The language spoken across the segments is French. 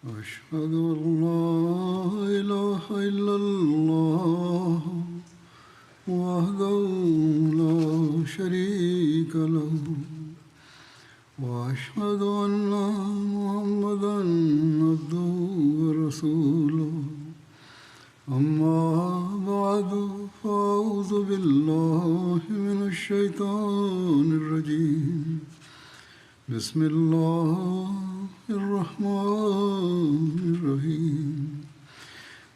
أشهد أن لا إله إلا الله وحده لا شريك له وأشهد أن محمدا عبده ورسوله أما بعد فأعوذ بالله من الشيطان الرجيم بسم الله الرحمن الرحيم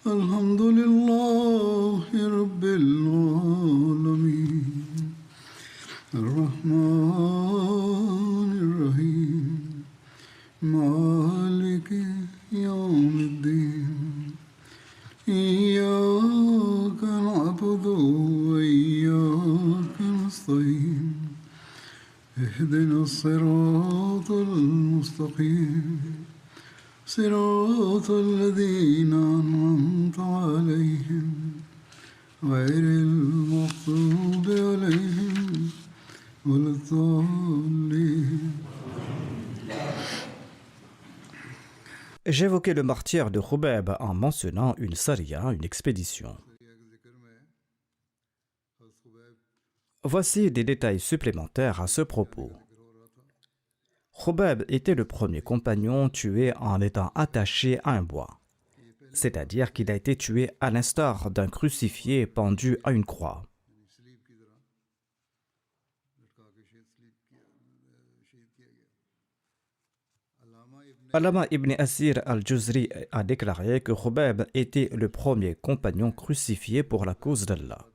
الحمد لله رب العالمين الرحمن الرحيم مالك يوم الدين إياك نعبد وإياك نستعين اهدنا الصراط المستقيم صراط الذين أنعمت عليهم غير المغضوب عليهم ولا الضالين. J'évoquais le martyre de Khubayb en mentionnant une saria, une expédition. Voici des détails supplémentaires à ce propos. Khubayb était le premier compagnon tué en étant attaché à un bois, c'est-à-dire qu'il a été tué à l'instar d'un crucifié pendu à une croix. Allama ibn Asir al-Juzri a déclaré que Khubayb était le premier compagnon crucifié pour la cause d'Allah.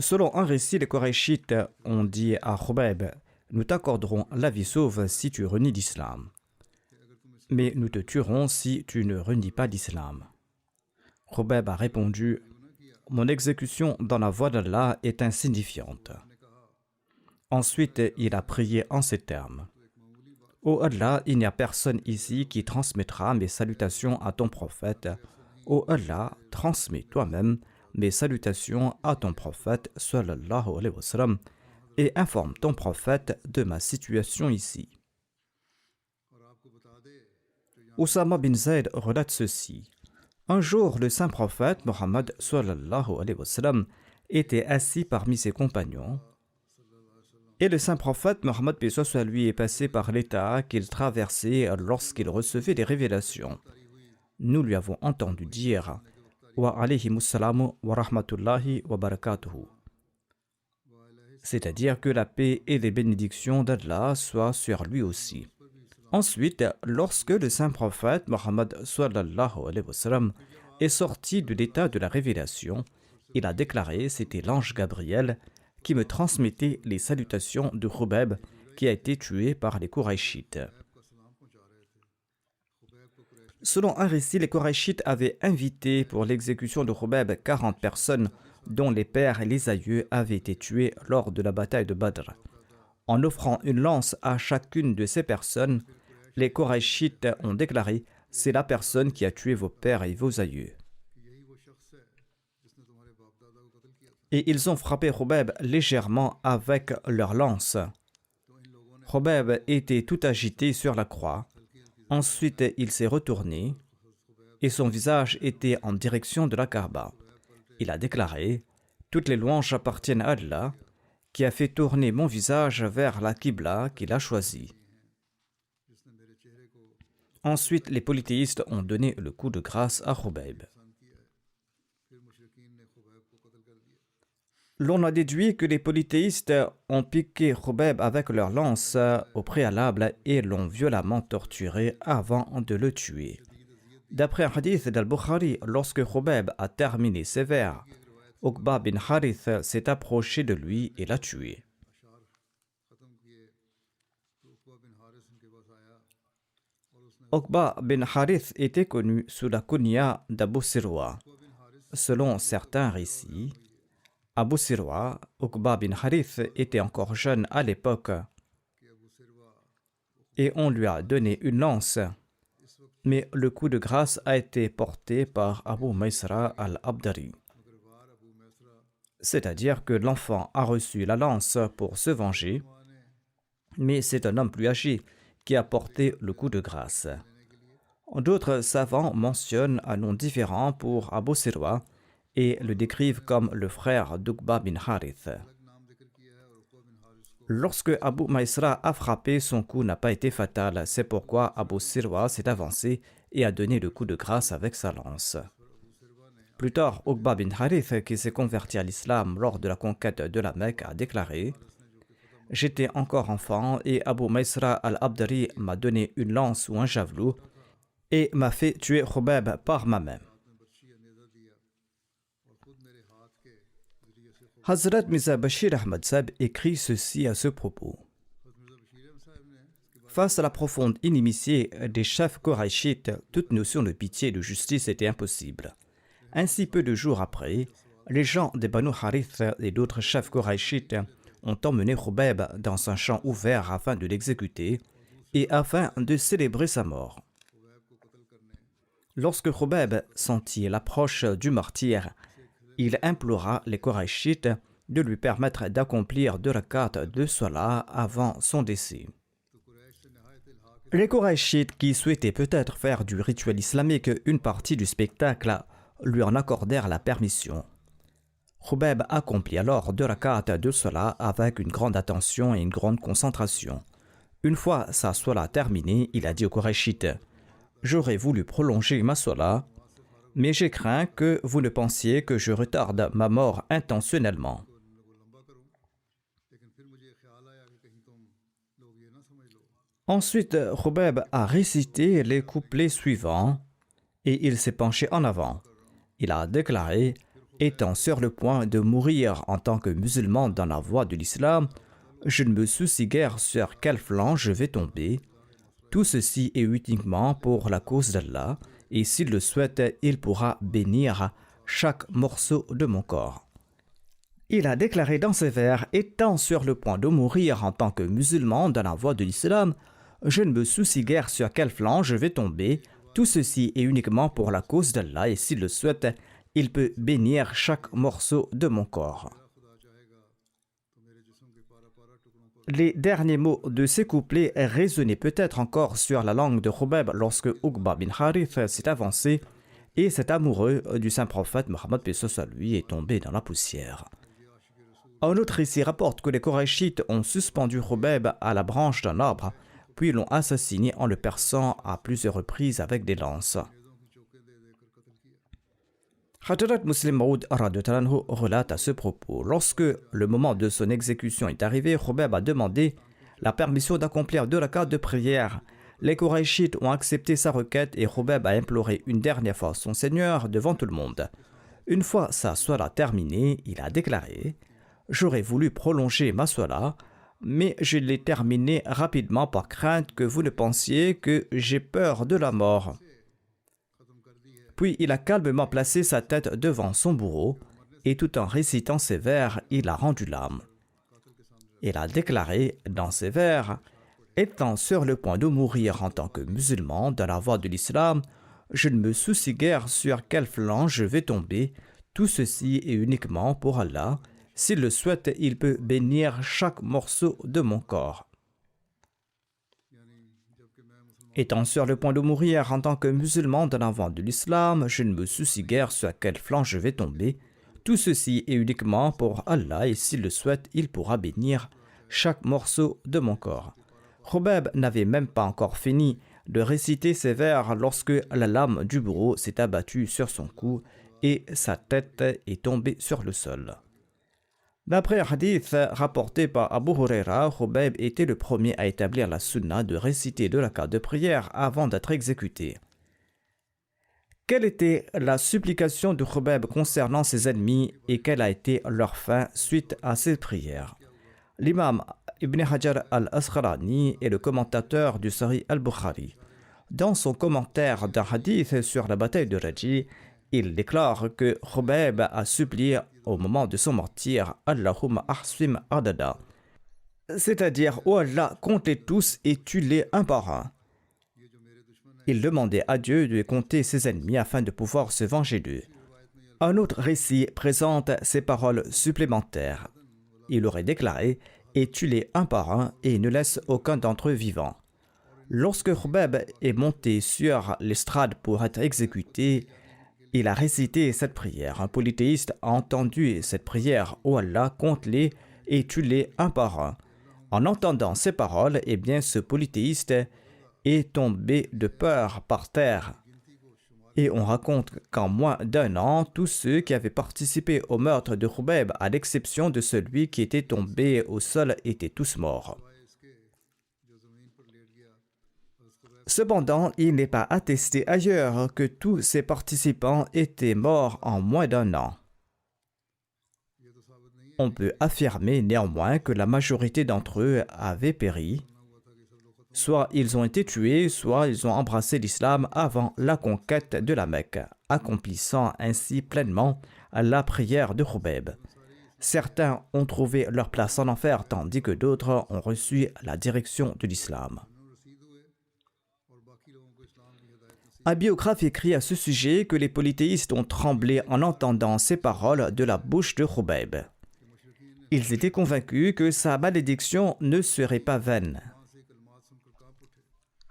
Selon un récit, les Qurayshites ont dit à Khubayb: nous t'accorderons la vie sauve si tu renies d'islam, mais nous te tuerons si tu ne renies pas d'islam. Khubayb a répondu: mon exécution dans la voie d'Allah est insignifiante. Ensuite, il a prié en ces termes: ô Allah, il n'y a personne ici qui transmettra mes salutations à ton prophète. Ô Allah, transmets toi-même mes salutations à ton prophète sallallahu alayhi wa sallam et informe ton prophète de ma situation ici. Oussama bin Zayd relate ceci: un jour, le saint prophète Mohammed sallallahu alayhi wa sallam était assis parmi ses compagnons et le saint prophète Mohammed paix soit lui est passé par l'état qu'il traversait lorsqu'il recevait des révélations. Nous lui avons entendu dire: wa alayhimussalamu wa rahmatullahi wa barakatuhu, c'est-à-dire que la paix et les bénédictions d'Allah soient sur lui aussi. Ensuite, lorsque le saint prophète Mohammed sallallahu alayhi wa sallam est sorti de l'état de la révélation, il a déclaré: c'était l'ange Gabriel qui me transmettait les salutations de Khubayb qui a été tué par les Qurayshites. Selon un récit, les Qurayshites avaient invité pour l'exécution de Khubayb 40 personnes dont les pères et les aïeux avaient été tués lors de la bataille de Badr. En offrant une lance à chacune de ces personnes, les Qurayshites ont déclaré: c'est la personne qui a tué vos pères et vos aïeux. Et ils ont frappé Khubayb légèrement avec leur lance. Khubayb était tout agité sur la croix. Ensuite, il s'est retourné et son visage était en direction de la Kaaba. Il a déclaré: toutes les louanges appartiennent à Allah qui a fait tourner mon visage vers la Qibla qu'il a choisie. Ensuite, les polythéistes ont donné le coup de grâce à Khubayb. L'on a déduit que les polythéistes ont piqué Khubayb avec leur lance au préalable et l'ont violemment torturé avant de le tuer. D'après un hadith d'Al-Bukhari, lorsque Khubayb a terminé ses vers, Uqba bin Harith s'est approché de lui et l'a tué. Uqba bin Harith était connu sous la kunya d'Abu Sirwa. Selon certains récits, Abu Sirwa, Uqba bin Harith, était encore jeune à l'époque et on lui a donné une lance. Mais le coup de grâce a été porté par Abu Maysara al-Abdari. C'est-à-dire que l'enfant a reçu la lance pour se venger mais c'est un homme plus âgé qui a porté le coup de grâce. D'autres savants mentionnent un nom différent pour Abu Sirwa et le décrivent comme le frère d'Uqba bin Harith. Lorsque Abu Maïsra a frappé, son coup n'a pas été fatal. C'est pourquoi Abu Sirwa s'est avancé et a donné le coup de grâce avec sa lance. Plus tard, Uqba bin Harith, qui s'est converti à l'islam lors de la conquête de la Mecque, a déclaré « J'étais encore enfant et Abu Maïsra al-Abdari m'a donné une lance ou un javelot et m'a fait tuer Khubayb par ma main. » Hazrat Mirza Bashir Ahmad Sahib écrit ceci à ce propos. Face à la profonde inimitié des chefs Qurayshites, toute notion de pitié et de justice était impossible. Ainsi, peu de jours après, les gens des Banu Harith et d'autres chefs Qurayshites ont emmené Khubayb dans un champ ouvert afin de l'exécuter et afin de célébrer sa mort. Lorsque Khubayb sentit l'approche du martyr, il implora les Qurayshites de lui permettre d'accomplir 2 rakats de salat avant son décès. Les Qurayshites, qui souhaitaient peut-être faire du rituel islamique une partie du spectacle, lui en accordèrent la permission. Khubayb accomplit alors 2 rakats de salat avec une grande attention et une grande concentration. Une fois sa salat terminée, il a dit aux Qurayshites « J'aurais voulu prolonger ma salat, mais j'ai craint que vous ne pensiez que je retarde ma mort intentionnellement. » Ensuite, Khubayb a récité les couplets suivants et il s'est penché en avant. Il a déclaré « Étant sur le point de mourir en tant que musulman dans la voie de l'islam, je ne me soucie guère sur quel flanc je vais tomber. Tout ceci est uniquement pour la cause d'Allah, et s'il le souhaite, il pourra bénir chaque morceau de mon corps. » Il a déclaré dans ses vers « Étant sur le point de mourir en tant que musulman dans la voie de l'islam, je ne me soucie guère sur quel flanc je vais tomber. Tout ceci est uniquement pour la cause d'Allah, et s'il le souhaite, il peut bénir chaque morceau de mon corps. » Les derniers mots de ces couplets résonnaient peut-être encore sur la langue de Khubayb lorsque Uqba bin Harith s'est avancé et cet amoureux du saint prophète Mohammed p.s.a. lui est tombé dans la poussière. Un autre récit rapporte que les Qurayshites ont suspendu Khubayb à la branche d'un arbre, puis l'ont assassiné en le perçant à plusieurs reprises avec des lances. Hadrat Muslim Maud relate à ce propos. Lorsque le moment de son exécution est arrivé, Khubayb a demandé la permission d'accomplir 2 rakats de prière. Les Qurayshites ont accepté sa requête et Khubayb a imploré une dernière fois son Seigneur devant tout le monde. Une fois sa salat terminée, il a déclaré « J'aurais voulu prolonger ma salat, mais je l'ai terminée rapidement par crainte que vous ne pensiez que j'ai peur de la mort. » Puis il a calmement placé sa tête devant son bourreau et tout en récitant ses vers, il a rendu l'âme. Il a déclaré dans ses vers « Étant sur le point de mourir en tant que musulman dans la voie de l'islam, je ne me soucie guère sur quel flanc je vais tomber. Tout ceci est uniquement pour Allah. S'il le souhaite, il peut bénir chaque morceau de mon corps. » Étant sur le point de mourir en tant que musulman dans la voie de l'islam, je ne me soucie guère sur quel flanc je vais tomber. Tout ceci est uniquement pour Allah et s'il le souhaite, il pourra bénir chaque morceau de mon corps. Khubayb n'avait même pas encore fini de réciter ses vers lorsque la lame du bourreau s'est abattue sur son cou et sa tête est tombée sur le sol. D'après un hadith rapporté par Abu Huraira, Khubayb était le premier à établir la sunna de réciter 2 rakats de prière avant d'être exécuté. Quelle était la supplication de Khubayb concernant ses ennemis et quelle a été leur fin suite à ces prières? L'imam Ibn Hajar al-Asqalani est le commentateur du Sahih al-Bukhari. Dans son commentaire d'un hadith sur la bataille de Raji, il déclare que Khubayb a supplié au moment de son martyre « Allahumma ahsim adada », c'est-à-dire « Oh Allah, compte-les tous et tue-les un par un ». Il demandait à Dieu de compter ses ennemis afin de pouvoir se venger d'eux. Un autre récit présente ces paroles supplémentaires. Il aurait déclaré « et tue-les un par un et ne laisse aucun d'entre eux vivant. Lorsque Khubayb est monté sur l'estrade pour être exécuté, il a récité cette prière. Un polythéiste a entendu cette prière. « Ô Allah, compte-les et tue-les un par un. » En entendant ces paroles, eh bien, ce polythéiste est tombé de peur par terre. Et on raconte qu'en moins d'un an, tous ceux qui avaient participé au meurtre de Khubayb, à l'exception de celui qui était tombé au sol, étaient tous morts. Cependant, il n'est pas attesté ailleurs que tous ces participants étaient morts en moins d'un an. On peut affirmer néanmoins que la majorité d'entre eux avaient péri. Soit ils ont été tués, soit ils ont embrassé l'islam avant la conquête de la Mecque, accomplissant ainsi pleinement la prière de Khubayb. Certains ont trouvé leur place en enfer, tandis que d'autres ont reçu la direction de l'islam. Un biographe écrit à ce sujet que les polythéistes ont tremblé en entendant ces paroles de la bouche de Khubayb. Ils étaient convaincus que sa malédiction ne serait pas vaine.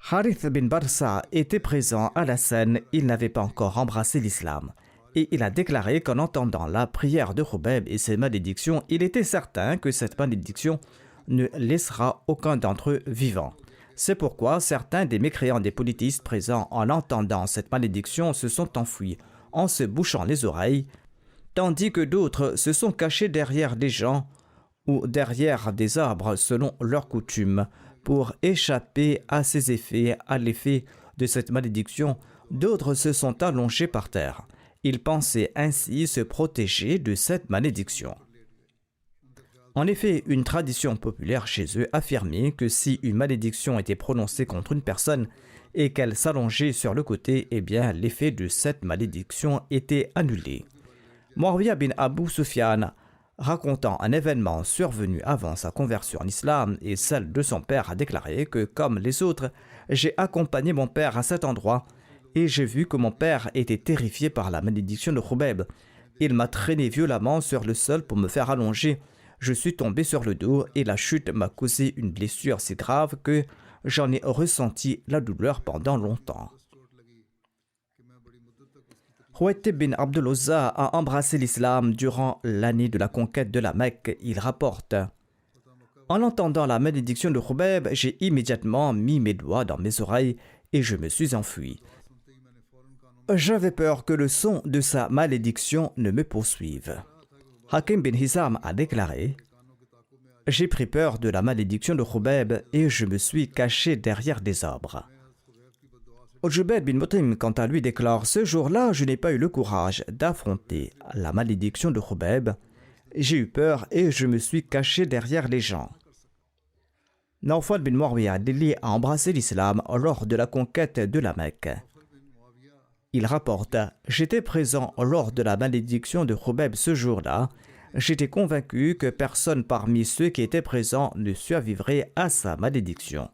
Harith bin Barsa était présent à la scène, il n'avait pas encore embrassé l'islam. Et il a déclaré qu'en entendant la prière de Khubayb et ses malédictions, il était certain que cette malédiction ne laissera aucun d'entre eux vivant. C'est pourquoi certains des mécréants des polythéistes présents en entendant cette malédiction se sont enfuis en se bouchant les oreilles, tandis que d'autres se sont cachés derrière des gens ou derrière des arbres selon leur coutume pour échapper à ces effets, à l'effet de cette malédiction. D'autres se sont allongés par terre. Ils pensaient ainsi se protéger de cette malédiction. En effet, une tradition populaire chez eux affirmait que si une malédiction était prononcée contre une personne et qu'elle s'allongeait sur le côté, eh bien l'effet de cette malédiction était annulé. Muawiyah bin Abu Sufyan, racontant un événement survenu avant sa conversion en islam et celle de son père, a déclaré que, comme les autres, j'ai accompagné mon père à cet endroit et j'ai vu que mon père était terrifié par la malédiction de Khubayb. Il m'a traîné violemment sur le sol pour me faire allonger. Je suis tombé sur le dos et la chute m'a causé une blessure si grave que j'en ai ressenti la douleur pendant longtemps. Huwaytib bin Abdul Uzza a embrassé l'islam durant l'année de la conquête de la Mecque. Il rapporte: en entendant la malédiction de Khubayb, j'ai immédiatement mis mes doigts dans mes oreilles et je me suis enfui. J'avais peur que le son de sa malédiction ne me poursuive. Hakim bin Hizam a déclaré: j'ai pris peur de la malédiction de Khubayb et je me suis caché derrière des arbres. Jubayr bin Mut'im, quant à lui, déclare: ce jour-là, je n'ai pas eu le courage d'affronter la malédiction de Khubayb. J'ai eu peur et je me suis caché derrière les gens. Nawfal bin Muawiyah a embrassé l'islam lors de la conquête de la Mecque. Il rapporte: j'étais présent lors de la malédiction de Khubayb ce jour-là. J'étais convaincu que personne parmi ceux qui étaient présents ne survivrait à sa malédiction.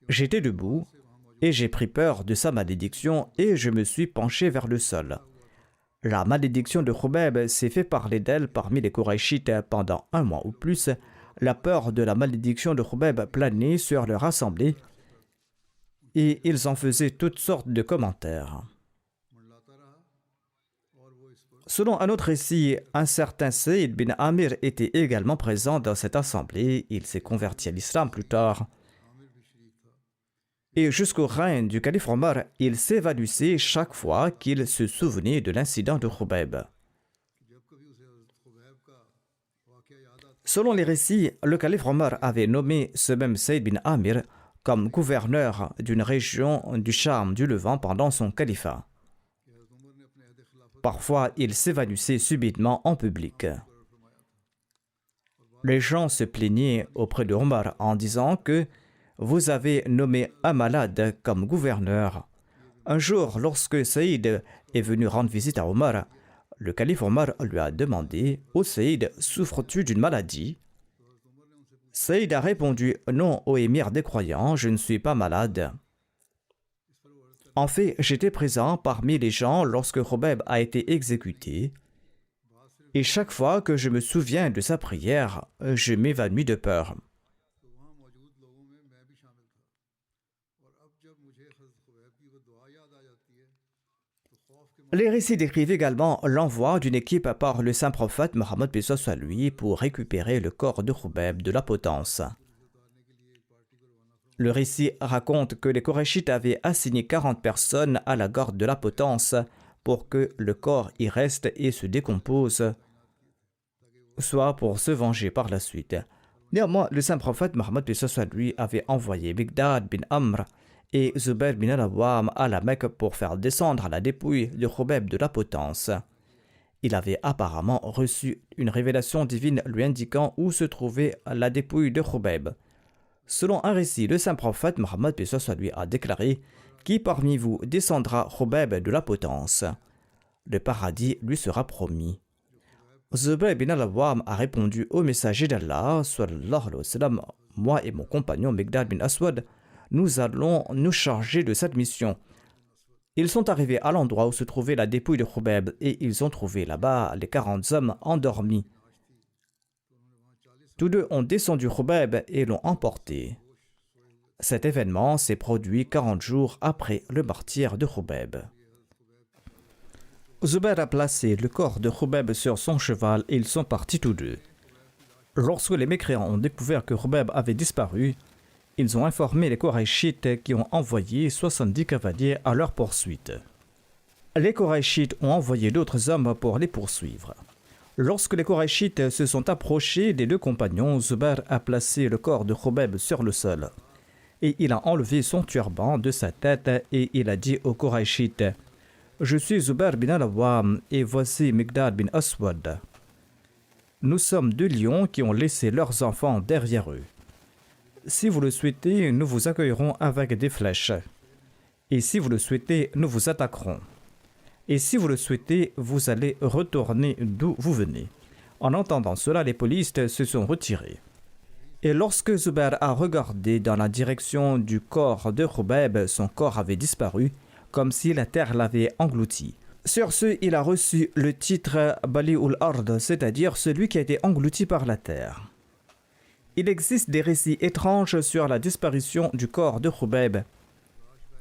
J'étais debout et j'ai pris peur de sa malédiction et je me suis penché vers le sol. La malédiction de Khubayb s'est fait parler d'elle parmi les Qurayshites pendant un mois ou plus. La peur de la malédiction de Khubayb planait sur leur assemblée et ils en faisaient toutes sortes de commentaires. Selon un autre récit, un certain Saïd bin Amir était également présent dans cette assemblée. Il s'est converti à l'islam plus tard. Et jusqu'au règne du calife Omar, il s'évanouissait chaque fois qu'il se souvenait de l'incident de Khubayb. Selon les récits, le calife Omar avait nommé ce même Saïd bin Amir comme gouverneur d'une région du Cham du Levant pendant son califat. Parfois, il s'évanouissait subitement en public. Les gens se plaignaient auprès de Omar en disant que vous avez nommé un malade comme gouverneur. Un jour, lorsque Saïd est venu rendre visite à Omar, le calife Omar lui a demandé: « Ô Saïd, souffres-tu d'une maladie ?» Saïd a répondu: « Non, ô émir des croyants, je ne suis pas malade. » En fait, j'étais présent parmi les gens lorsque Khubayb a été exécuté Et chaque fois que je me souviens de sa prière, je m'évanouis de peur. तो वहाँ मौजूद लोगों में मैं भी शामिल था और अब जब मुझे हज़रत खुबैब की वो दुआ याद आ जाती है तो खौफ के Les récits décrivent également l'envoi d'une équipe par le saint prophète Mohammed paix soit sur lui pour récupérer le corps de Khubeb de la potence. Le récit raconte que les Korachites avaient assigné 40 personnes à la garde de la potence pour que le corps y reste et se décompose, soit pour se venger par la suite. Néanmoins, le saint prophète Mohammed paix soit sur lui avait envoyé Miqdad bin Amr et Zubair bin al-Awwam à la Mecque pour faire descendre la dépouille de Khubeb de la potence. Il avait apparemment reçu une révélation divine lui indiquant où se trouvait la dépouille de Khubeb. Selon un récit, le saint prophète Mohammed paix soit sur lui a déclaré « Qui parmi vous descendra Khubeb de la potence ? Le paradis lui sera promis. » Zubair bin al-Awwam a répondu au messager d'Allah, sallallahu alayhi wa sallam, « Moi et mon compagnon Miqdad bin Aswad, nous allons nous charger de cette mission. » Ils sont arrivés à l'endroit où se trouvait la dépouille de Khubeb et ils ont trouvé là-bas les 40 hommes endormis. Tous deux ont descendu Khubeb et l'ont emporté. Cet événement s'est produit 40 jours après le martyre de Khubeb. Zubair a placé le corps de Khubeb sur son cheval et ils sont partis tous deux. Lorsque les mécréants ont découvert que Khubeb avait disparu, ils ont informé les Korachites qui ont envoyé 70 cavaliers à leur poursuite. Les Korachites ont envoyé d'autres hommes pour les poursuivre. Lorsque les Korachites se sont approchés des deux compagnons, Zubair a placé le corps de Khubeb sur le sol. Et il a enlevé son turban de sa tête et il a dit aux Korachites « Je suis Zubair bin al-Awwam et voici Miqdad bin Aswad. Nous sommes deux lions qui ont laissé leurs enfants derrière eux. Si vous le souhaitez, nous vous accueillerons avec des flèches. Et si vous le souhaitez, nous vous attaquerons. Et si vous le souhaitez, vous allez retourner d'où vous venez. » En entendant cela, les polistes se sont retirés. Et lorsque Zubair a regardé dans la direction du corps de Khubeb, son corps avait disparu, comme si la terre l'avait englouti. Sur ce, il a reçu le titre Bali'ul Ard, c'est-à-dire celui qui a été englouti par la terre. Il existe des récits étranges sur la disparition du corps de Khubeb,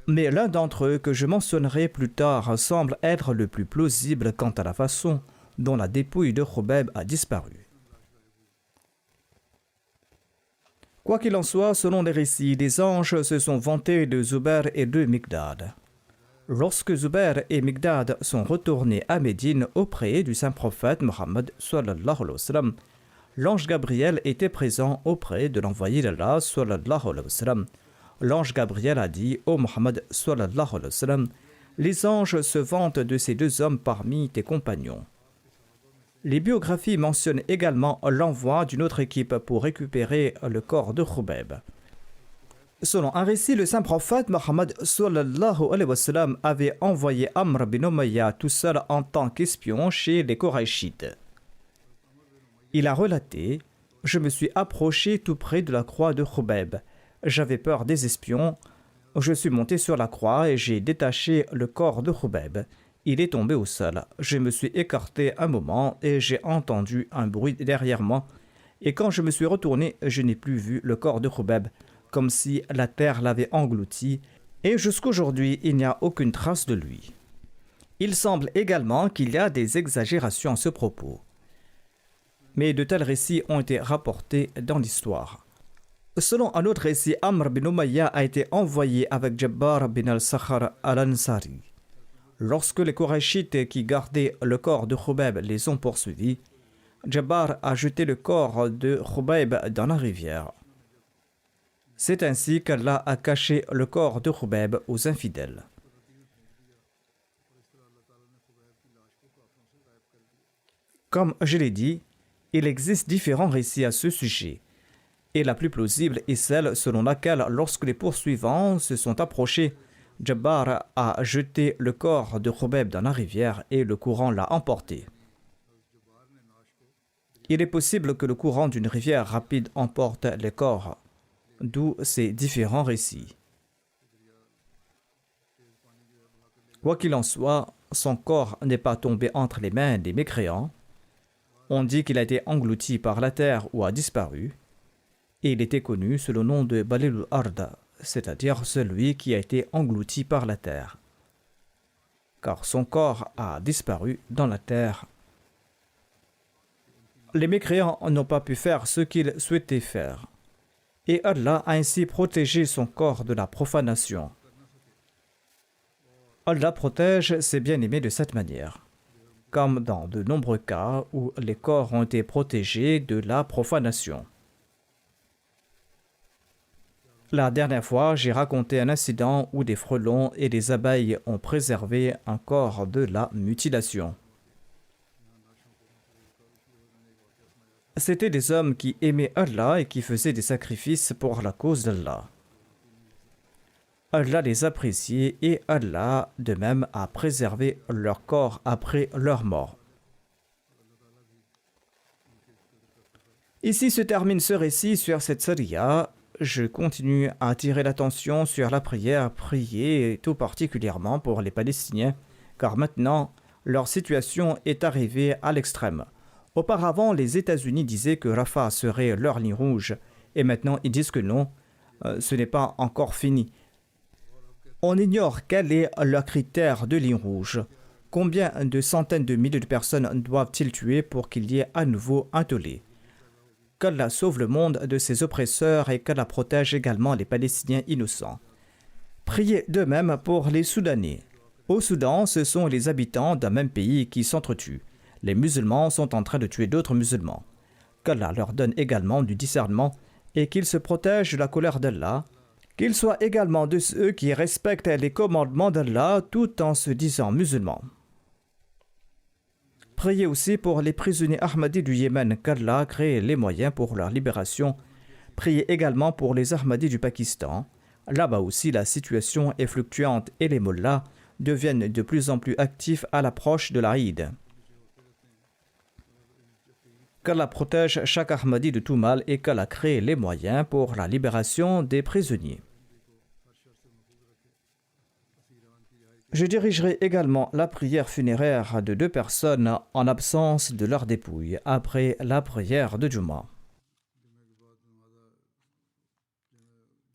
mais l'un d'entre eux que je mentionnerai plus tard semble être le plus plausible quant à la façon dont la dépouille de Khubeb a disparu. Quoi qu'il en soit, selon les récits, des anges se sont vantés de Zubair et de Miqdad. Lorsque Zubair et Miqdad sont retournés à Médine auprès du saint prophète Mohammed sallallahu alayhi wa sallam, l'ange Gabriel était présent auprès de l'envoyé d'Allah sallallahu alayhi wa sallam. L'ange Gabriel a dit « Ô Mohammed sallallahu alayhi wa sallam, les anges se vantent de ces deux hommes parmi tes compagnons. » Les biographies mentionnent également l'envoi d'une autre équipe pour récupérer le corps de Khubeb. Selon un récit, le saint prophète Mohammed sallallahu alayhi wa sallam avait envoyé Amr bin Umayya tout seul en tant qu'espion chez les Korachites. Il a relaté « Je me suis approché tout près de la croix de Khubeb. J'avais peur des espions. Je suis monté sur la croix et j'ai détaché le corps de Khubeb. Il est tombé au sol. Je me suis écarté un moment et j'ai entendu un bruit derrière moi. Et quand je me suis retourné, je n'ai plus vu le corps de Khubeb, comme si la terre l'avait englouti. Et jusqu'aujourd'hui, il n'y a aucune trace de lui. » Il semble également qu'il y a des exagérations à ce propos. Mais de tels récits ont été rapportés dans l'histoire. Selon un autre récit, Amr bin Umayya a été envoyé avec Jabbar bin al-Sakhar al-Ansari. Lorsque les Korachites qui gardaient le corps de Khubeb les ont poursuivis, Jabbar a jeté le corps de Khubeb dans la rivière. C'est ainsi qu'Allah a caché le corps de Khubeb aux infidèles. Comme je l'ai dit, il existe différents récits à ce sujet. Et la plus plausible est celle selon laquelle, lorsque les poursuivants se sont approchés, Jabbar a jeté le corps de Khubeb dans la rivière et le courant l'a emporté. Il est possible que le courant d'une rivière rapide emporte les corps, d'où ces différents récits. Quoi qu'il en soit, son corps n'est pas tombé entre les mains des mécréants. On dit qu'il a été englouti par la terre ou a disparu, et il était connu sous le nom de Balilul Arda, c'est-à-dire celui qui a été englouti par la terre, car son corps a disparu dans la terre. Les mécréants n'ont pas pu faire ce qu'ils souhaitaient faire, et Allah a ainsi protégé son corps de la profanation. Allah protège ses bien-aimés de cette manière, comme dans de nombreux cas où les corps ont été protégés de la profanation. La dernière fois, j'ai raconté un incident où des frelons et des abeilles ont préservé un corps de la mutilation. C'étaient des hommes qui aimaient Allah et qui faisaient des sacrifices pour la cause d'Allah. Allah les appréciait et Allah, de même, a préservé leur corps après leur mort. Ici se termine ce récit sur cette sariya. Je continue à attirer l'attention sur la prière, prier tout particulièrement pour les Palestiniens, car maintenant, leur situation est arrivée à l'extrême. Auparavant, les États-Unis disaient que Rafah serait leur ligne rouge, et maintenant ils disent que non, ce n'est pas encore fini. On ignore quel est leur critère de ligne rouge. Combien de centaines de milliers de personnes doivent-ils tuer pour qu'il y ait à nouveau un tollé? Qu'Allah sauve le monde de ses oppresseurs et qu'Allah protège également les Palestiniens innocents. Priez de même pour les Soudanais. Au Soudan, ce sont les habitants d'un même pays qui s'entretuent. Les musulmans sont en train de tuer d'autres musulmans. Qu'Allah leur donne également du discernement et qu'ils se protègent de la colère d'Allah, qu'ils soient également de ceux qui respectent les commandements d'Allah tout en se disant musulmans. Priez aussi pour les prisonniers Ahmadis du Yémen, qu'Allah crée les moyens pour leur libération. Priez également pour les Ahmadis du Pakistan. Là-bas aussi, la situation est fluctuante et les mollahs deviennent de plus en plus actifs à l'approche de l'Aïd. Qu'Allah protège chaque Ahmadi de tout mal et qu'Allah crée les moyens pour la libération des prisonniers. Je dirigerai également la prière funéraire de 2 personnes en absence de leur dépouille après la prière de Juma.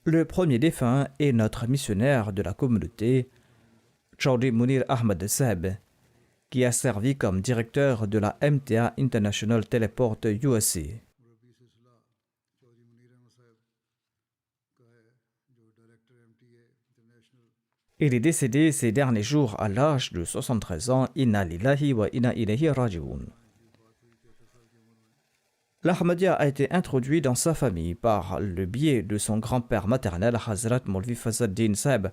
Le premier défunt est notre missionnaire de la communauté, Chaudhry Munir Ahmad Saheb, qui a servi comme directeur de la MTA International Teleport USA. Il est décédé ces derniers jours à l'âge de 73 ans. Inna lillahi wa inna ilayhi raji'un. L'Ahmadiyya a été introduit dans sa famille par le biais de son grand-père maternel, Hazrat Maulvi Fazl-Din Saheb,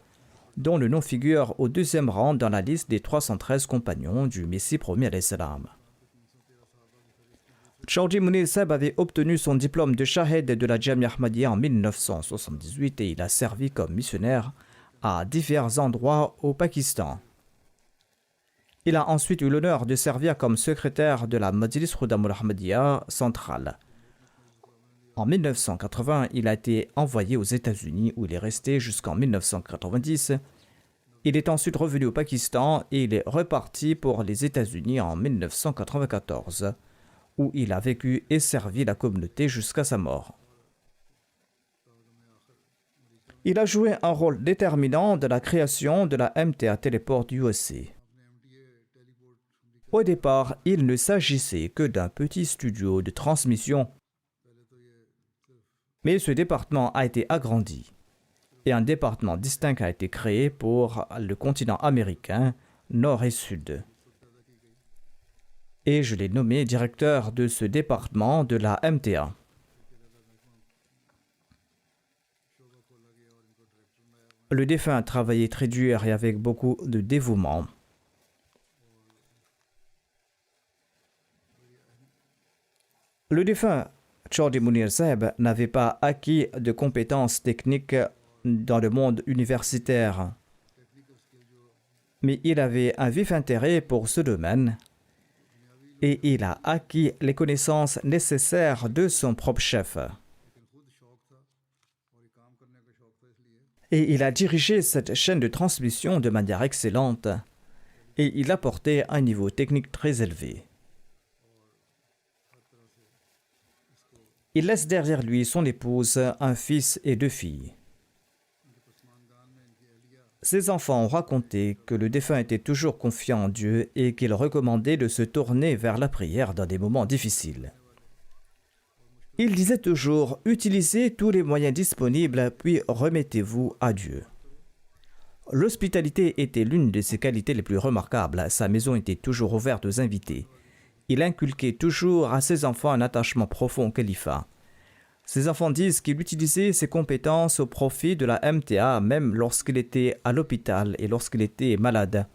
dont le nom figure au 2e rang dans la liste des 313 compagnons du Messie promis alayhi salam. Chaudhry Munir Saheb avait obtenu son diplôme de Shahid de la Jamia Ahmadiyya en 1978 et il a servi comme missionnaire à divers endroits au Pakistan. Il a ensuite eu l'honneur de servir comme secrétaire de la Majlis Khudamul Ahmadiyya centrale. En 1980, il a été envoyé aux États-Unis où il est resté jusqu'en 1990. Il est ensuite revenu au Pakistan et il est reparti pour les États-Unis en 1994, où il a vécu et servi la communauté jusqu'à sa mort. Il a joué un rôle déterminant dans la création de la MTA Teleport USA. Au départ, il ne s'agissait que d'un petit studio de transmission, mais ce département a été agrandi et un département distinct a été créé pour le continent américain, nord et sud. Et je l'ai nommé directeur de ce département de la MTA. Le défunt travaillait très dur et avec beaucoup de dévouement. Le défunt Chaudhry Munir Saheb n'avait pas acquis de compétences techniques dans le monde universitaire, mais il avait un vif intérêt pour ce domaine et il a acquis les connaissances nécessaires de son propre chef. Et il a dirigé cette chaîne de transmission de manière excellente et il apportait un niveau technique très élevé. Il laisse derrière lui son épouse, un fils et 2 filles. Ses enfants ont raconté que le défunt était toujours confiant en Dieu et qu'il recommandait de se tourner vers la prière dans des moments difficiles. Il disait toujours « Utilisez tous les moyens disponibles, puis remettez-vous à Dieu ». L'hospitalité était l'une de ses qualités les plus remarquables. Sa maison était toujours ouverte aux invités. Il inculquait toujours à ses enfants un attachement profond au califat. Ses enfants disent qu'il utilisait ses compétences au profit de la MTA même lorsqu'il était à l'hôpital et lorsqu'il était malade.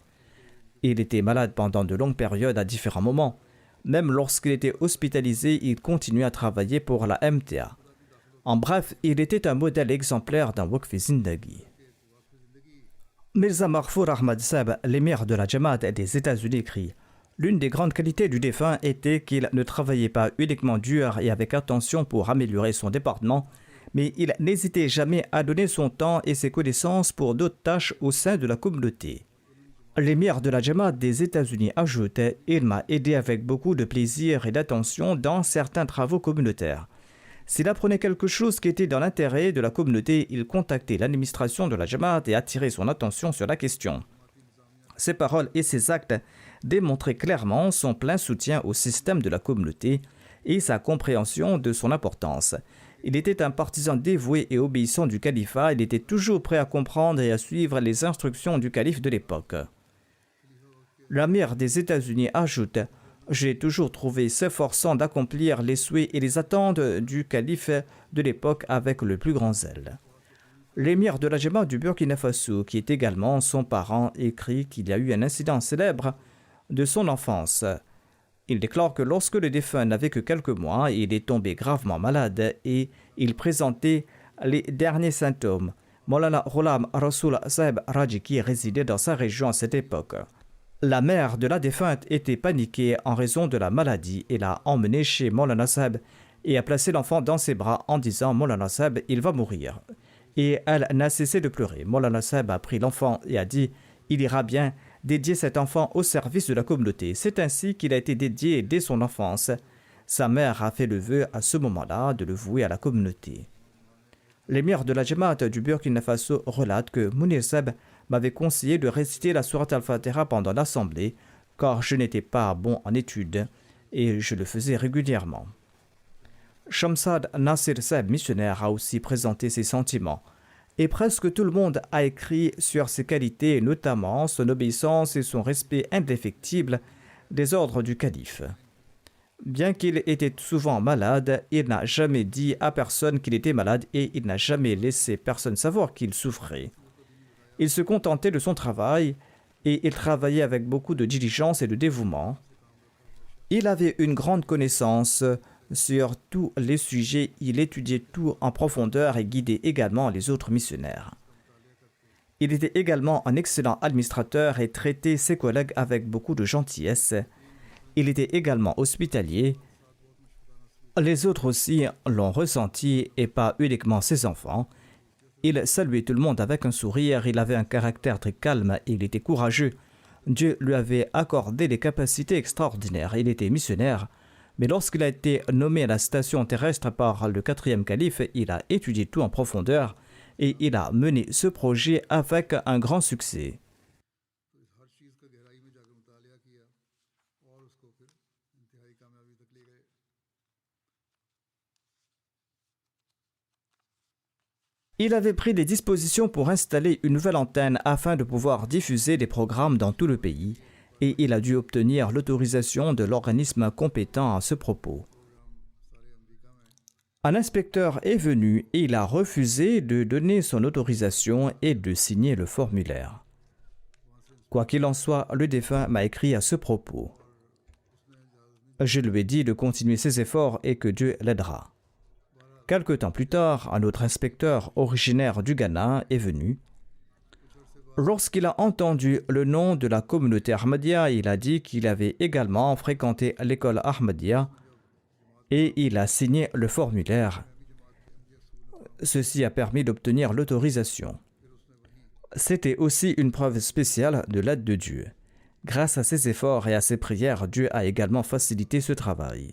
Il était malade pendant de longues périodes à différents moments. Même lorsqu'il était hospitalisé, il continuait à travailler pour la MTA. En bref, il était un modèle exemplaire d'un Waqf Zindagi. Mirza Marfour Ahmad Sab, l'émir de la Jamaat des États-Unis, écrit « L'une des grandes qualités du défunt était qu'il ne travaillait pas uniquement dur et avec attention pour améliorer son département, mais il n'hésitait jamais à donner son temps et ses connaissances pour d'autres tâches au sein de la communauté. » L'émir de la Jamaat des États-Unis ajoute « Il m'a aidé avec beaucoup de plaisir et d'attention dans certains travaux communautaires. S'il apprenait quelque chose qui était dans l'intérêt de la communauté, il contactait l'administration de la Jamaat et attirait son attention sur la question. » Ses paroles et ses actes démontraient clairement son plein soutien au système de la communauté et sa compréhension de son importance. Il était un partisan dévoué et obéissant du califat. Il était toujours prêt à comprendre et à suivre les instructions du calife de l'époque. L'amir des États-Unis ajoute « J'ai toujours trouvé s'efforçant d'accomplir les souhaits et les attentes du calife de l'époque avec le plus grand zèle. » L'émir de la Jamaat du Burkina Faso, qui est également son parent, écrit qu'il y a eu un incident célèbre de son enfance. Il déclare que lorsque le défunt n'avait que quelques mois, il est tombé gravement malade et il présentait les derniers symptômes. Maulana Ghulam Rasoul Saheb Rajiki résidait dans sa région à cette époque. La mère de la défunte était paniquée en raison de la maladie et l'a emmené chez Maulana Saheb et a placé l'enfant dans ses bras en disant « Maulana Saheb, il va mourir ». Et elle n'a cessé de pleurer. Maulana Saheb a pris l'enfant et a dit « Il ira bien dédier cet enfant au service de la communauté ». C'est ainsi qu'il a été dédié dès son enfance. Sa mère a fait le vœu à ce moment-là de le vouer à la communauté. L'émir de la Jamaat du Burkina Faso relate que Mounir Saheb m'avait conseillé de réciter la sourate al-Fatiha pendant l'assemblée car je n'étais pas bon en études et je le faisais régulièrement. Shamsad Nasir Saheb, missionnaire, a aussi présenté ses sentiments. Et presque tout le monde a écrit sur ses qualités, notamment son obéissance et son respect indéfectible des ordres du calife. Bien qu'il était souvent malade, il n'a jamais dit à personne qu'il était malade et il n'a jamais laissé personne savoir qu'il souffrait. Il se contentait de son travail et il travaillait avec beaucoup de diligence et de dévouement. Il avait une grande connaissance sur tous les sujets, il étudiait tout en profondeur et guidait également les autres missionnaires. Il était également un excellent administrateur et traitait ses collègues avec beaucoup de gentillesse. Il était également hospitalier. Les autres aussi l'ont ressenti et pas uniquement ses enfants. Il saluait tout le monde avec un sourire, il avait un caractère très calme et il était courageux. Dieu lui avait accordé des capacités extraordinaires. Il était missionnaire. Mais lorsqu'il a été nommé à la station terrestre par le 4e calife, il a étudié tout en profondeur et il a mené ce projet avec un grand succès. Il avait pris des dispositions pour installer une nouvelle antenne afin de pouvoir diffuser des programmes dans tout le pays. Et il a dû obtenir l'autorisation de l'organisme compétent à ce propos. Un inspecteur est venu et il a refusé de donner son autorisation et de signer le formulaire. Quoi qu'il en soit, le défunt m'a écrit à ce propos. Je lui ai dit de continuer ses efforts et que Dieu l'aidera. Quelque temps plus tard, un autre inspecteur originaire du Ghana est venu. Lorsqu'il a entendu le nom de la communauté Ahmadiyya, il a dit qu'il avait également fréquenté l'école Ahmadiyya et il a signé le formulaire. Ceci a permis d'obtenir l'autorisation. C'était aussi une preuve spéciale de l'aide de Dieu. Grâce à ses efforts et à ses prières, Dieu a également facilité ce travail.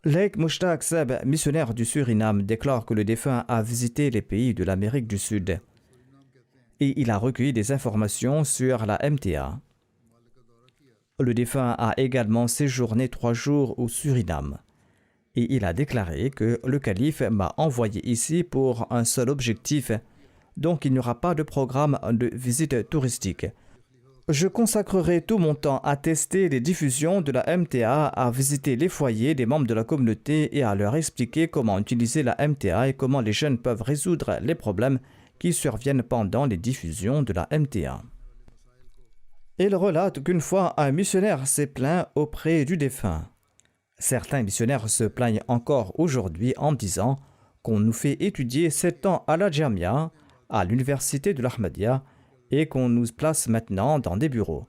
Laik Mushtaq Seb, missionnaire du Suriname, déclare que le défunt a visité les pays de l'Amérique du Sud et il a recueilli des informations sur la MTA. Le défunt a également séjourné 3 jours au Suriname et il a déclaré que le calife m'a envoyé ici pour un seul objectif, donc il n'y aura pas de programme de visite touristique. Je consacrerai tout mon temps à tester les diffusions de la MTA, à visiter les foyers des membres de la communauté et à leur expliquer comment utiliser la MTA et comment les jeunes peuvent résoudre les problèmes qui surviennent pendant les diffusions de la MTA. Il relate qu'une fois, un missionnaire s'est plaint auprès du défunt. Certains missionnaires se plaignent encore aujourd'hui en disant qu'on nous fait étudier 7 ans à la Jamia, à l'université de l'Ahmadiyya, et qu'on nous place maintenant dans des bureaux.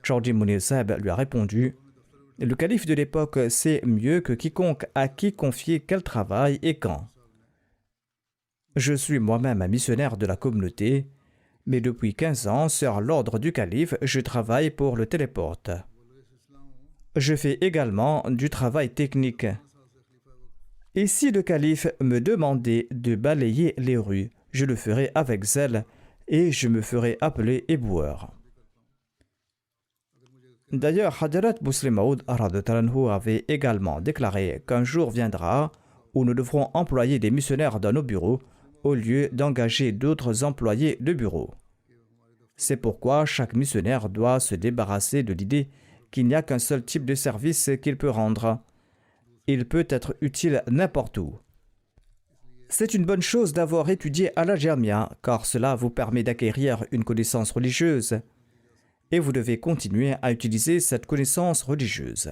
Chaudhry Munir Saheb lui a répondu « Le calife de l'époque sait mieux que quiconque à qui confier quel travail et quand. Je suis moi-même un missionnaire de la communauté, mais depuis 15 ans, sur l'ordre du calife, je travaille pour le téléporte. Je fais également du travail technique. Et si le calife me demandait de balayer les rues, je le ferai avec zèle, et je me ferai appeler éboueur. » D'ailleurs, Hadrat Muslim Maud avait également déclaré qu'un jour viendra où nous devrons employer des missionnaires dans nos bureaux au lieu d'engager d'autres employés de bureau. C'est pourquoi chaque missionnaire doit se débarrasser de l'idée qu'il n'y a qu'un seul type de service qu'il peut rendre. Il peut être utile n'importe où. C'est une bonne chose d'avoir étudié à la Jamia, car cela vous permet d'acquérir une connaissance religieuse. Et vous devez continuer à utiliser cette connaissance religieuse.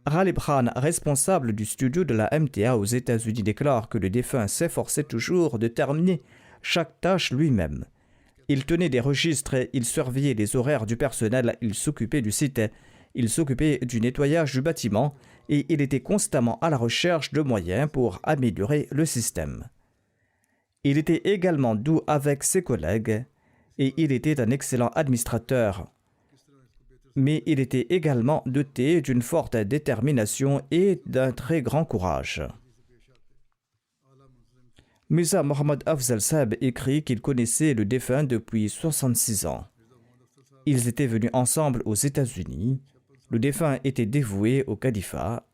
Ghalib Khan, responsable du studio de la MTA aux États-Unis, déclare que le défunt s'efforçait toujours de terminer chaque tâche lui-même. Il tenait des registres, il surveillait les horaires du personnel, il s'occupait du site, il s'occupait du nettoyage du bâtiment et il était constamment à la recherche de moyens pour améliorer le système. Il était également doux avec ses collègues et il était un excellent administrateur. Mais il était également doté d'une forte détermination et d'un très grand courage. Mirza Mohammad Afzal Saheb écrit qu'il connaissait le défunt depuis 66 ans. Ils étaient venus ensemble aux États-Unis. Le défunt était dévoué au califat.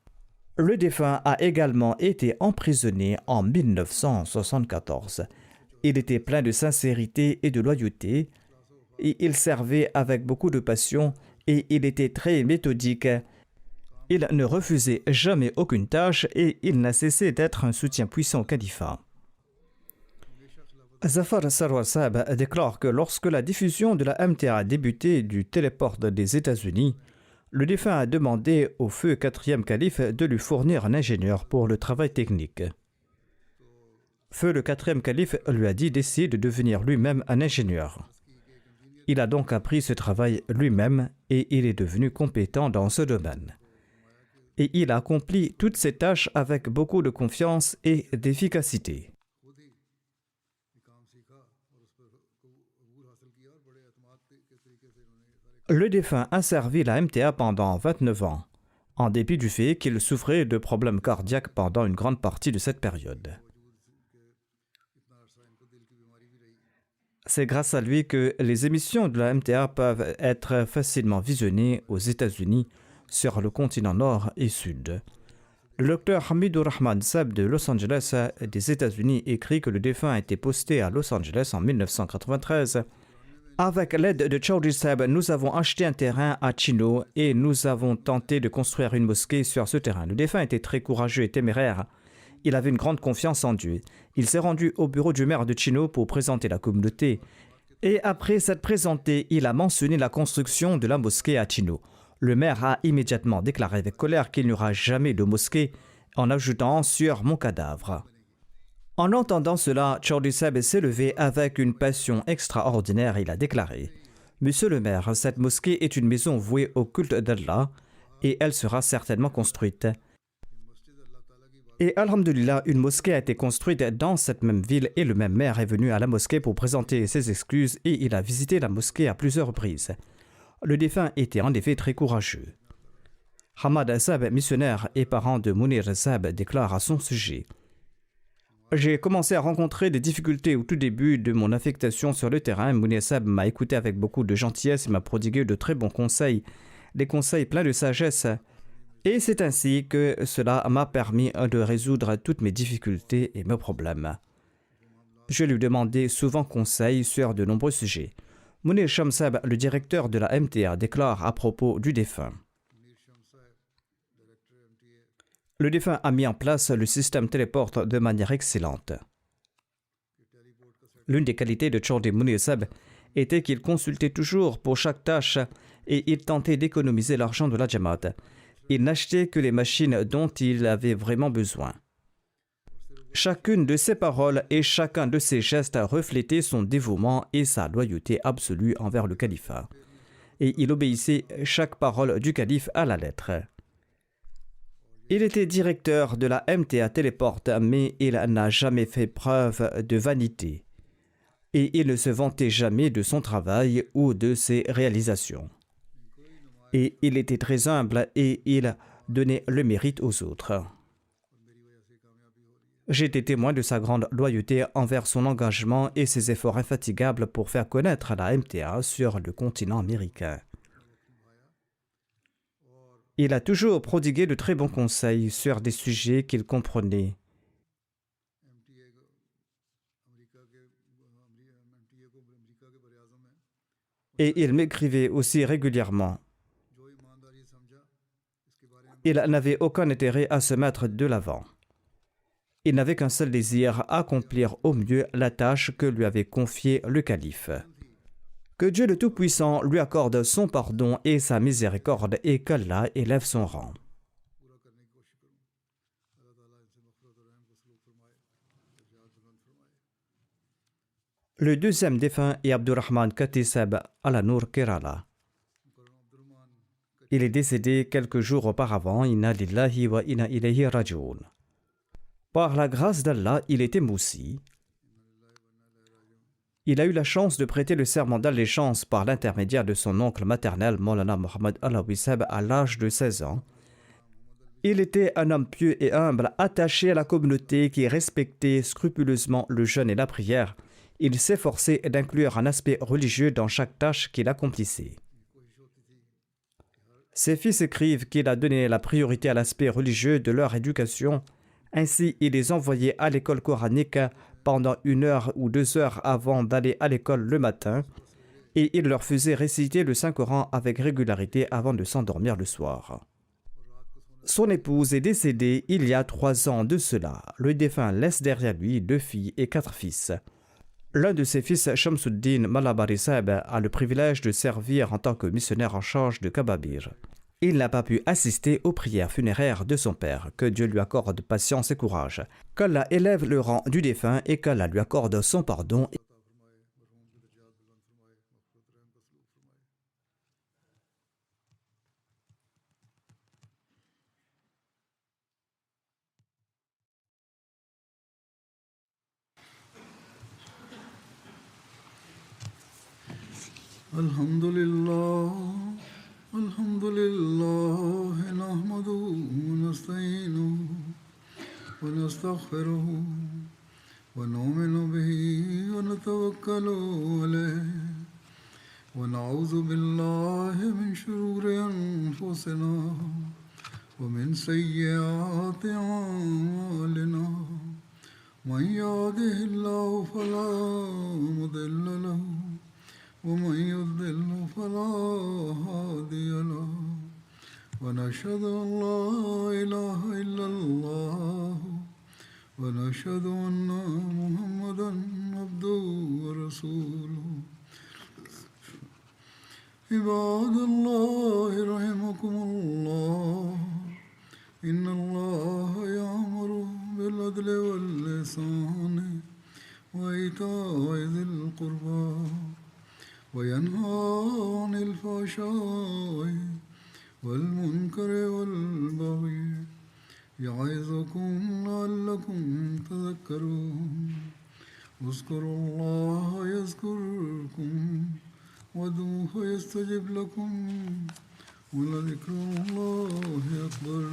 Le défunt a également été emprisonné en 1974. Il était plein de sincérité et de loyauté, et il servait avec beaucoup de passion, et il était très méthodique. Il ne refusait jamais aucune tâche, et il n'a cessé d'être un soutien puissant au califat. Zafar Sarwar Saheb déclare que lorsque la diffusion de la MTA a débuté du téléport des États-Unis, le défunt a demandé au feu 4e calife de lui fournir un ingénieur pour le travail technique. Feu le 4e calife lui a dit d'essayer de devenir lui-même un ingénieur. Il a donc appris ce travail lui-même et il est devenu compétent dans ce domaine. Et il a accompli toutes ses tâches avec beaucoup de confiance et d'efficacité. Le défunt a servi la MTA pendant 29 ans, en dépit du fait qu'il souffrait de problèmes cardiaques pendant une grande partie de cette période. C'est grâce à lui que les émissions de la MTA peuvent être facilement visionnées aux États-Unis, sur le continent nord et sud. Le docteur Hamidur Rahman Saheb de Los Angeles des États-Unis écrit que le défunt a été posté à Los Angeles en 1993. Avec l'aide de Chaudhry Saheb, nous avons acheté un terrain à Chino et nous avons tenté de construire une mosquée sur ce terrain. Le défunt était très courageux et téméraire. Il avait une grande confiance en Dieu. Il s'est rendu au bureau du maire de Chino pour présenter la communauté. Et après s'être présenté, il a mentionné la construction de la mosquée à Chino. Le maire a immédiatement déclaré avec colère qu'il n'y aura jamais de mosquée, en ajoutant « sur mon cadavre ». En entendant cela, Chaudhry Saheb s'est levé avec une passion extraordinaire. Il a déclaré « Monsieur le maire, cette mosquée est une maison vouée au culte d'Allah et elle sera certainement construite. » Et alhamdulillah, une mosquée a été construite dans cette même ville et le même maire est venu à la mosquée pour présenter ses excuses et il a visité la mosquée à plusieurs reprises. Le défunt était en effet très courageux. Hamad Sab, missionnaire et parent de Munir Sab, déclare à son sujet: j'ai commencé à rencontrer des difficultés au tout début de mon affectation sur le terrain. Munir Sab m'a écouté avec beaucoup de gentillesse et m'a prodigué de très bons conseils, des conseils pleins de sagesse. Et c'est ainsi que cela m'a permis de résoudre toutes mes difficultés et mes problèmes. Je lui demandais souvent conseil sur de nombreux sujets. Munir Shamsab, le directeur de la MTA, déclare à propos du défunt: le défunt a mis en place le système téléporte de manière excellente. L'une des qualités de Chaudhry Munir Sab était qu'il consultait toujours pour chaque tâche et il tentait d'économiser l'argent de la Jamaat. Il n'achetait que les machines dont il avait vraiment besoin. Chacune de ses paroles et chacun de ses gestes reflétaient son dévouement et sa loyauté absolue envers le califat. Et il obéissait chaque parole du calife à la lettre. Il était directeur de la MTA Téléporte, mais il n'a jamais fait preuve de vanité. Et il ne se vantait jamais de son travail ou de ses réalisations. Et il était très humble et il donnait le mérite aux autres. J'étais témoin de sa grande loyauté envers son engagement et ses efforts infatigables pour faire connaître la MTA sur le continent américain. Il a toujours prodigué de très bons conseils sur des sujets qu'il comprenait. Et il m'écrivait aussi régulièrement. Il n'avait aucun intérêt à se mettre de l'avant. Il n'avait qu'un seul désir: accomplir au mieux la tâche que lui avait confiée le calife. Que Dieu le Tout-Puissant lui accorde son pardon et sa miséricorde et qu'Allah élève son rang. Le deuxième défunt est Abdurrahman Katisab Al-Nour Kerala. Il est décédé quelques jours auparavant. Inna lillahi wa inna ilayhi raji'un. Par la grâce d'Allah, il était moussi. Il a eu la chance de prêter le serment d'allégeance par l'intermédiaire de son oncle maternel, Maulana Mohammad Alawi Sab, à l'âge de 16 ans. Il était un homme pieux et humble, attaché à la communauté qui respectait scrupuleusement le jeûne et la prière. Il s'efforçait d'inclure un aspect religieux dans chaque tâche qu'il accomplissait. Ses fils écrivent qu'il a donné la priorité à l'aspect religieux de leur éducation. Ainsi, il les envoyait à l'école coranique pendant 1 heure ou 2 heures avant d'aller à l'école le matin, et il leur faisait réciter le Saint-Coran avec régularité avant de s'endormir le soir. Son épouse est décédée il y a 3 ans de cela. Le défunt laisse derrière lui 2 filles et 4 fils. L'un de ses fils, Shamsuddin Malabari Saheb, a le privilège de servir en tant que missionnaire en charge de Kababir. Il n'a pas pu assister aux prières funéraires de son père. Que Dieu lui accorde patience et courage. Qu'Allah élève le rang du défunt et qu'Allah lui accorde son pardon. Alhamdulillah, nahmaduhu wa nasta'inuhu wa nastaghfiruhu wa nu'minu bihi wa natawakkalu alayhi wa na'udhu billahi min shururi anfusina wa min sayyiati a'malina. Man yahdihillahu fala mudilla lahu ومن يضلل فلا هادي له ونشهد أن لا إله إلا الله ونشهد أن محمدا عبده ورسوله. عباد الله رحمكم الله إن الله يأمر بالعدل والإحسان وإيتاء ذي القربى وينهى عن الفحشاء والمنكر والبغي يعظكم لعلكم تذكرون. اذكروا الله يذكركم وادعوه يستجب لكم ولذكر الله أكبر